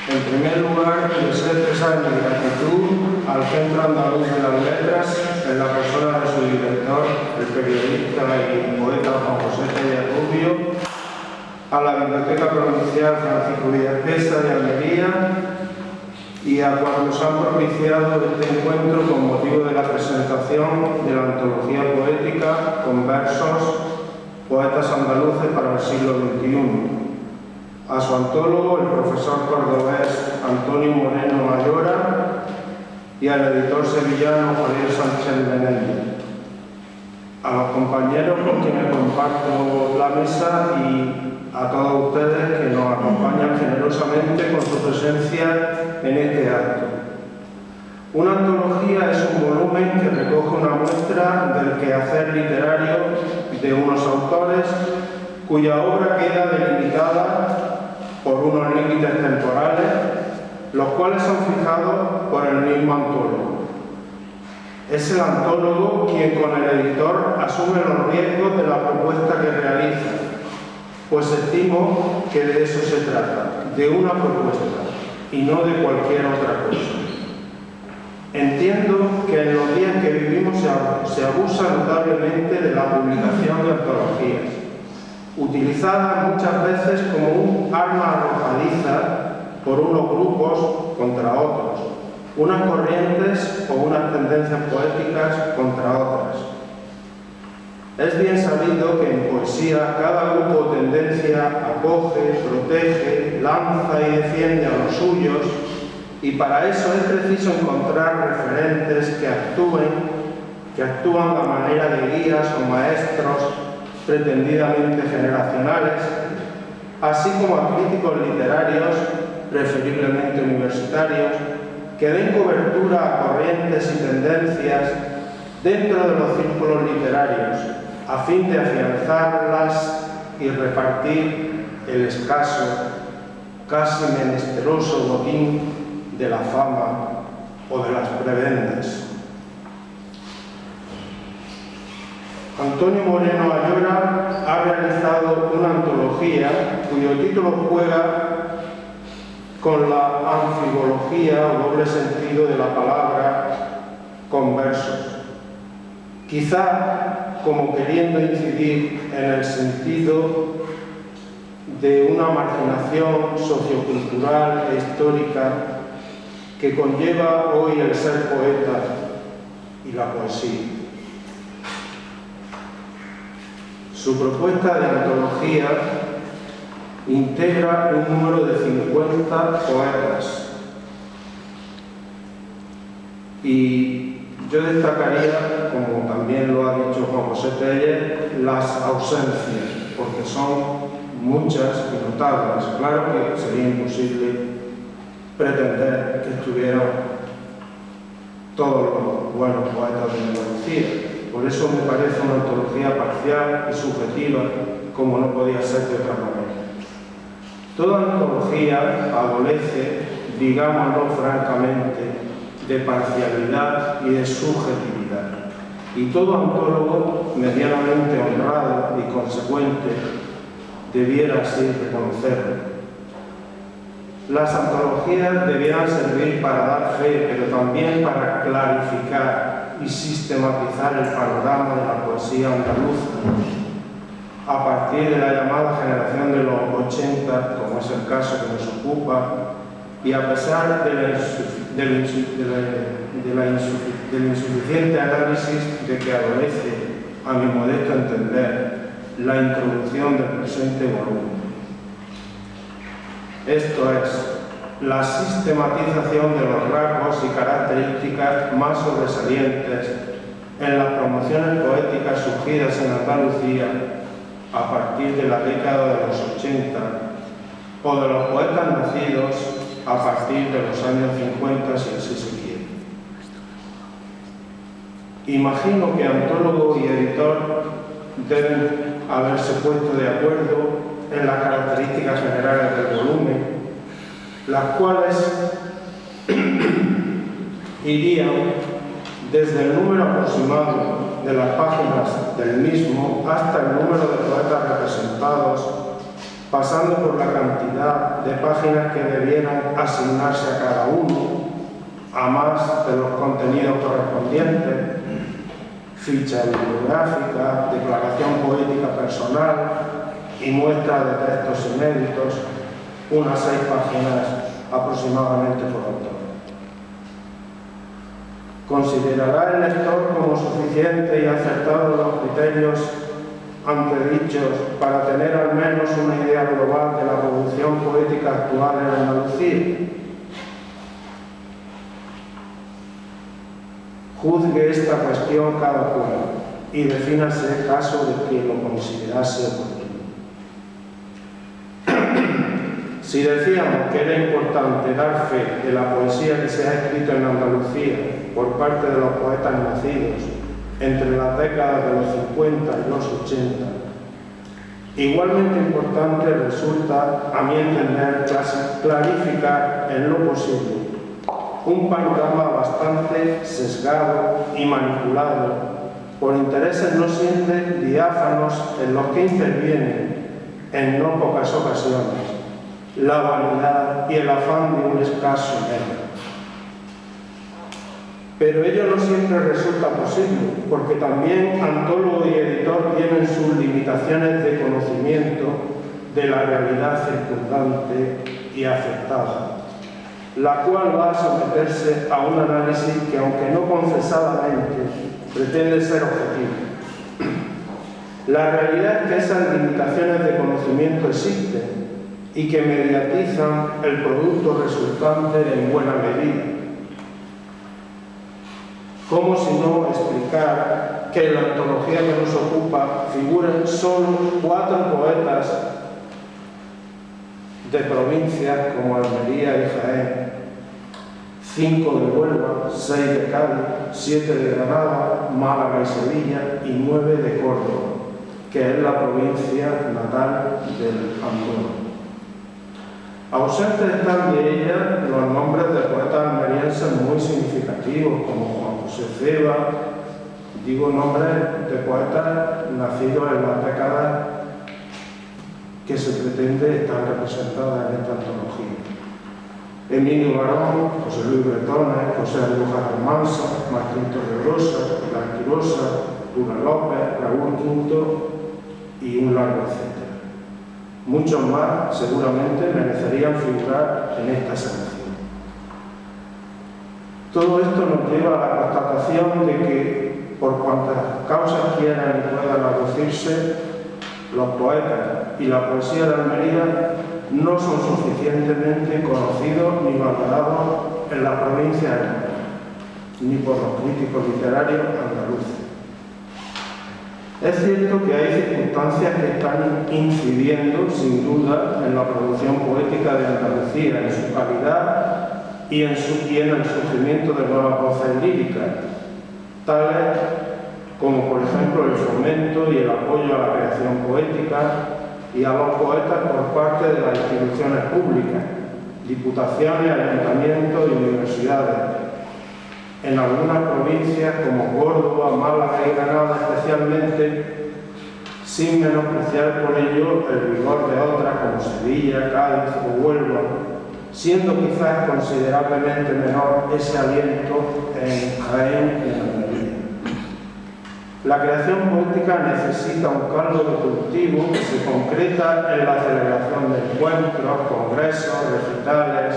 En primer lugar, deseo expresar mi gratitud al Centro Andaluz de las Letras, en la persona de su director, el periodista y poeta Juan José Tellez Rubio, a la Biblioteca Provincial Francisco Villatesa de Almería y a cuantos han propiciado este encuentro con motivo de la presentación de la antología poética con versos Poetas andaluces para el siglo XXI. A su antólogo, el profesor cordobés Antonio Moreno Ayora, y al editor sevillano Javier Sánchez Menéndez. A los compañeros con quienes comparto la mesa y a todos ustedes que nos acompañan generosamente con su presencia en este acto. Una antología es un volumen que recoge una muestra del quehacer literario de unos autores cuya obra queda delimitada por unos límites temporales, los cuales son fijados por el mismo antólogo. Es el antólogo quien con el editor asume los riesgos de la propuesta que realiza, pues estimo que de eso se trata, de una propuesta y no de cualquier otra cosa. Entiendo que en los días que vivimos se abusa notablemente de la publicación de antologías, utilizada muchas veces como un arma arrojadiza por unos grupos contra otros, unas corrientes o unas tendencias poéticas contra otras. Es bien sabido que en poesía cada grupo o tendencia acoge, protege, lanza y defiende a los suyos, y para eso es preciso encontrar referentes que actúan a manera de guías o maestros pretendidamente generacionales, así como a críticos literarios, preferiblemente universitarios, que den cobertura a corrientes y tendencias dentro de los círculos literarios, a fin de afianzarlas y repartir el escaso, casi menesteroso botín de la fama o de las prebendas. Antonio Moreno Ayora ha realizado una antología cuyo título juega con la anfibología o doble sentido de la palabra con versos, quizá como queriendo incidir en el sentido de una marginación sociocultural e histórica que conlleva hoy el ser poeta y la poesía. Su propuesta de antología integra un número de 50 poetas y yo destacaría, como también lo ha dicho Juan José Tellez, las ausencias, porque son muchas y notables. Claro que sería imposible pretender que estuvieran todos los buenos poetas de Andalucía. Por eso me parece una antología parcial y subjetiva, como no podía ser de otra manera. Toda antología adolece, digámoslo francamente, de parcialidad y de subjetividad. Y todo antólogo medianamente honrado y consecuente debiera así reconocerlo. Las antologías debieran servir para dar fe, pero también para clarificar y sistematizar el panorama de la poesía andaluza, a partir de la llamada generación de los 80, como es el caso que nos ocupa, y a pesar del insuficiente análisis de que adolece, a mi modesto entender, la introducción del presente volumen. Esto es, la sistematización de los rasgos y características más sobresalientes en las promociones poéticas surgidas en Andalucía a partir de la década de los 80 o de los poetas nacidos a partir de los años 50, si así se quiere. Imagino que antólogo y editor deben haberse puesto de acuerdo en las características generales del volumen, las cuales irían desde el número aproximado de las páginas del mismo hasta el número de poetas representados pasando por la cantidad de páginas que debieran asignarse a cada uno, a más de los contenidos correspondientes, ficha bibliográfica, declaración poética personal y muestra de textos inéditos, unas 6 páginas aproximadamente por autor. ¿Considerará el lector como suficiente y acertados los criterios antedichos para tener al menos una idea global de la producción poética actual en Andalucía? Juzgue esta cuestión cada cual y defínase caso de quien lo considerase oportuno. Si decíamos que era importante dar fe de la poesía que se ha escrito en Andalucía por parte de los poetas nacidos entre las décadas de los 50 y los 80, igualmente importante resulta, a mi entender, clarificar en lo posible un panorama bastante sesgado y manipulado por intereses no siempre diáfanos en los que intervienen, en no pocas ocasiones, la vanidad y el afán de un escaso medio. Pero ello no siempre resulta posible, porque también antólogo y editor tienen sus limitaciones de conocimiento de la realidad circundante y afectada, la cual va a someterse a un análisis que, aunque no confesadamente, pretende ser objetivo. La realidad es que esas limitaciones de conocimiento existen y que mediatizan el producto resultante en buena medida. ¿Cómo si no explicar que en la antología que nos ocupa figuren solo 4 poetas de provincias como Almería y Jaén, 5 de Huelva, 6 de Cádiz, 7 de Granada, Málaga y Sevilla y 9 de Córdoba, que es la provincia natal del Andorra? Ausentes están de ella los nombres de poetas almerienses muy significativos, como Juan José Ceba, digo nombres de poetas nacidos en las décadas que se pretende estar representadas en esta antología. Emilio Barón, José Luis Bretones, José Andújar Almansa, Martín Torregrosa, Pilar Quirosa, Dura López, Raúl Quinto y un largo etcétera. Muchos más seguramente merecerían figurar en esta selección. Todo esto nos lleva a la constatación de que, por cuantas causas quieran y puedan aducirse, los poetas y la poesía de Almería no son suficientemente conocidos ni valorados en la provincia de Almería, ni por los críticos literarios andaluces. Es cierto que hay circunstancias que están incidiendo, sin duda, en la producción poética de Andalucía, en su calidad y en el surgimiento de nuevas voces líricas, tales como, por ejemplo, el fomento y el apoyo a la creación poética y a los poetas por parte de las instituciones públicas, diputaciones, ayuntamientos y universidades. En algunas provincias como Córdoba, Málaga y Granada especialmente, sin menospreciar por ello el vigor de otras como Sevilla, Cádiz o Huelva, siendo quizás considerablemente menor ese aliento en Jaén y en Almería. La creación poética necesita un caldo de cultivo que se concreta en la celebración de encuentros, congresos, recitales,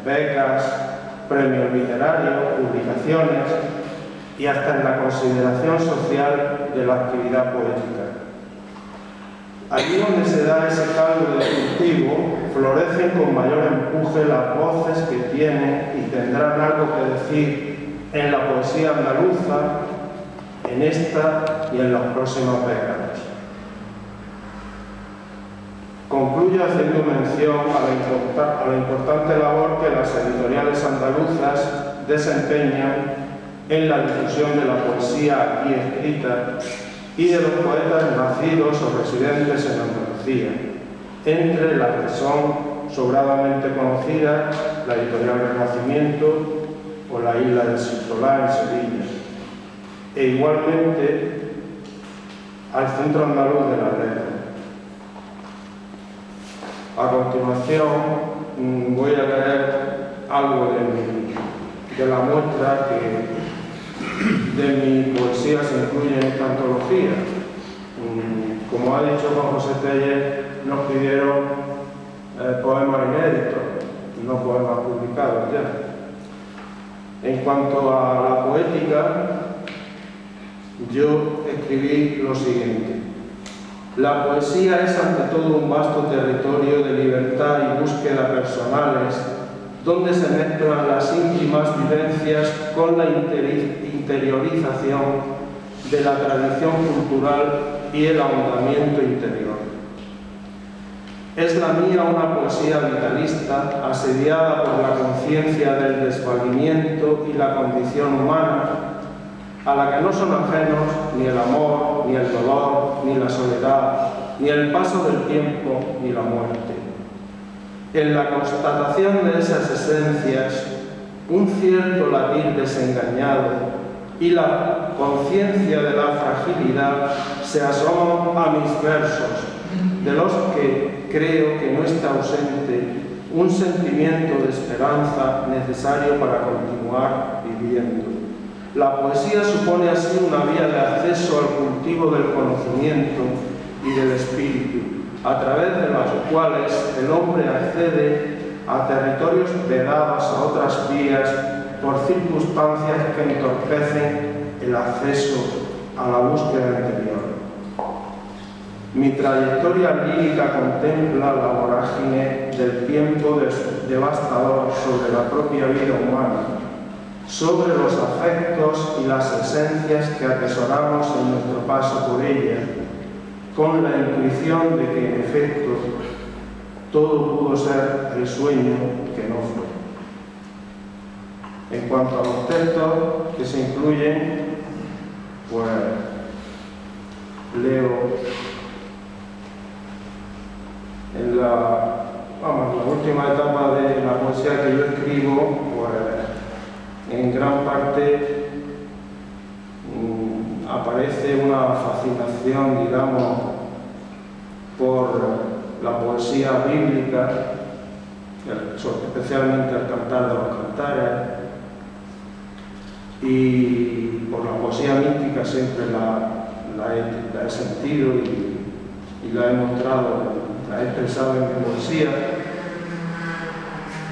becas, premios literarios, publicaciones y hasta en la consideración social de la actividad poética. Allí donde se da ese caldo de cultivo, florecen con mayor empuje las voces que tienen y tendrán algo que decir en la poesía andaluza, en esta y en las próximas décadas. Concluyo haciendo mención a la importante labor que las editoriales andaluzas desempeñan en la difusión de la poesía aquí escrita y de los poetas nacidos o residentes en Andalucía, entre las que son sobradamente conocidas la Editorial Renacimiento o la Isla del Solá en Sevilla, e igualmente al Centro Andaluz de las Letras. A continuación voy a leer algo de la muestra que de mi poesía se incluye en esta antología. Como ha dicho Juan José Tellez, nos pidieron poemas inéditos, no poemas publicados ya. En cuanto a la poética, yo escribí lo siguiente: la poesía es ante todo un vasto territorio de libertad y búsqueda personales, donde se mezclan las íntimas vivencias con la interiorización de la tradición cultural y el ahondamiento interior. Es la mía una poesía vitalista, asediada por la conciencia del desvalimiento y la condición humana, a la que no son ajenos ni el amor, ni el dolor, ni la soledad, ni el paso del tiempo, ni la muerte. En la constatación de esas esencias, un cierto latir desengañado y la conciencia de la fragilidad se asoman a mis versos, de los que creo que no está ausente un sentimiento de esperanza necesario para continuar viviendo. La poesía supone así una vía de acceso al cultivo del conocimiento y del espíritu, a través de las cuales el hombre accede a territorios vedados a otras vías por circunstancias que entorpecen el acceso a la búsqueda interior. Mi trayectoria lírica contempla la vorágine del tiempo devastador sobre la propia vida humana, sobre los afectos y las esencias que atesoramos en nuestro paso por ella, con la intuición de que, en efecto, todo pudo ser el sueño que no fue. En cuanto a los textos que se incluyen, pues leo en la última etapa de la poesía que yo escribo, pues en gran parte aparece una fascinación, digamos, por la poesía bíblica, especialmente el Cantar de los Cantares, y por la poesía mística siempre la he sentido y la he mostrado, la he expresado en mi poesía.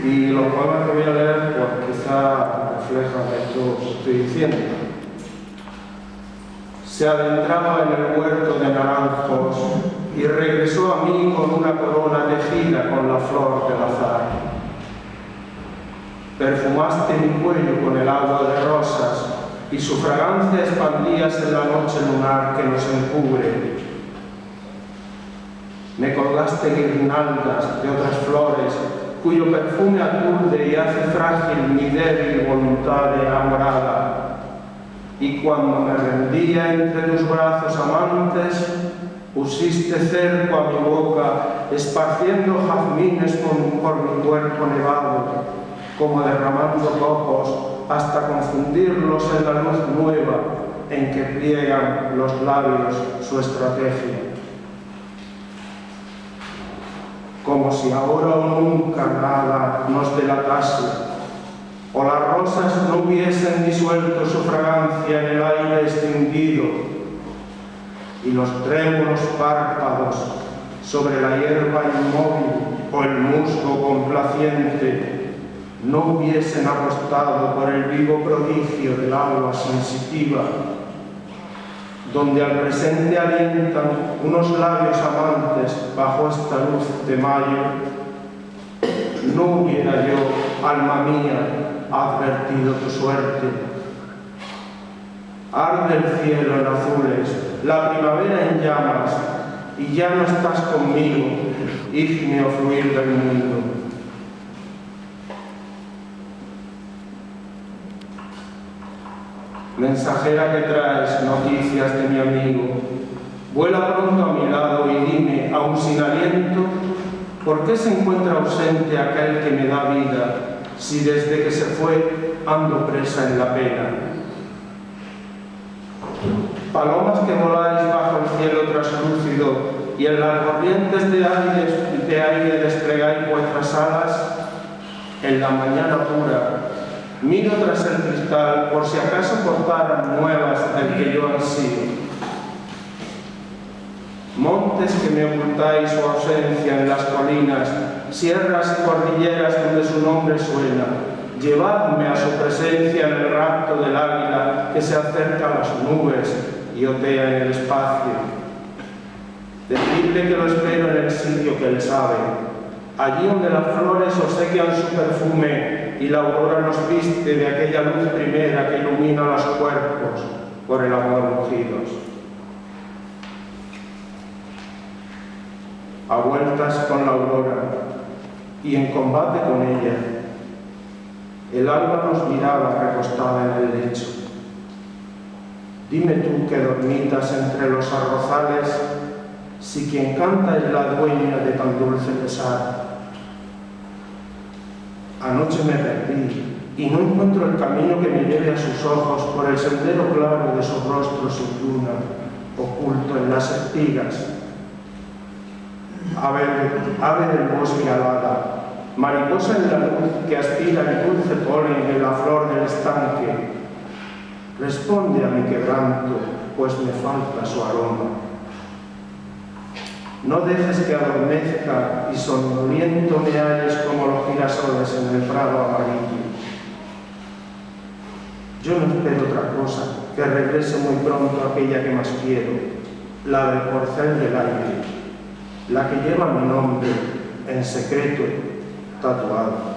Y los poemas que voy a leer, pues quizá reflejan esto que estoy diciendo. Se adentraba en el huerto de naranjos y regresó a mí con una corona tejida con la flor del azar. Perfumaste mi cuello con el agua de rosas y su fragancia expandías en la noche lunar que nos encubre. Me colgaste guirnaldas de otras flores cuyo perfume aturde y hace frágil mi débil voluntad enamorada. Y cuando me rendía entre tus brazos amantes, pusiste cerco a mi boca, esparciendo jazmines por mi cuerpo nevado, como derramando copos hasta confundirlos en la luz nueva en que pliegan los labios su estrategia. Como si ahora o nunca nada nos delatase, o las rosas no hubiesen disuelto su fragancia en el aire extinguido, y los trémulos párpados sobre la hierba inmóvil o el musgo complaciente no hubiesen apostado por el vivo prodigio del agua sensitiva, donde al presente alientan unos labios amantes bajo esta luz de mayo, no hubiera yo, alma mía, advertido tu suerte. Arde el cielo en azules, la primavera en llamas, y ya no estás conmigo, ígneo fluir del mundo. Mensajera que traes noticias de mi amigo, vuela pronto a mi lado y dime, aun sin aliento, ¿por qué se encuentra ausente aquel que me da vida, si desde que se fue ando presa en la pena? Palomas que voláis bajo el cielo traslúcido, y en las corrientes de aire desplegáis vuestras alas, en la mañana pura miro tras el cristal por si acaso portaran nuevas del que yo ansío. Montes que me ocultáis su ausencia en las colinas, sierras y cordilleras donde su nombre suena, llevadme a su presencia en el rapto del águila que se acerca a las nubes y otea en el espacio. Decidle que lo espero en el sitio que él sabe, allí donde las flores obsequian su perfume y la aurora nos viste de aquella luz primera que ilumina los cuerpos por el amor ungidos. A vueltas con la aurora y en combate con ella, el alba nos miraba recostada en el lecho. Dime tú que dormitas entre los arrozales, si quien canta es la dueña de tan dulce pesar. Anoche me perdí y no encuentro el camino que me lleve a sus ojos por el sendero claro de su rostro sin luna, oculto en las espigas. Ave del bosque alada, mariposa en la luz que aspira el dulce polen de la flor del estanque, responde a mi quebranto, pues me falta su aroma. No dejes que adormezca y somnoliento me halles como los girasoles en el prado amarillo. Yo no espero otra cosa, que regrese muy pronto aquella que más quiero, la del corcel del aire, la que lleva mi nombre en secreto tatuado.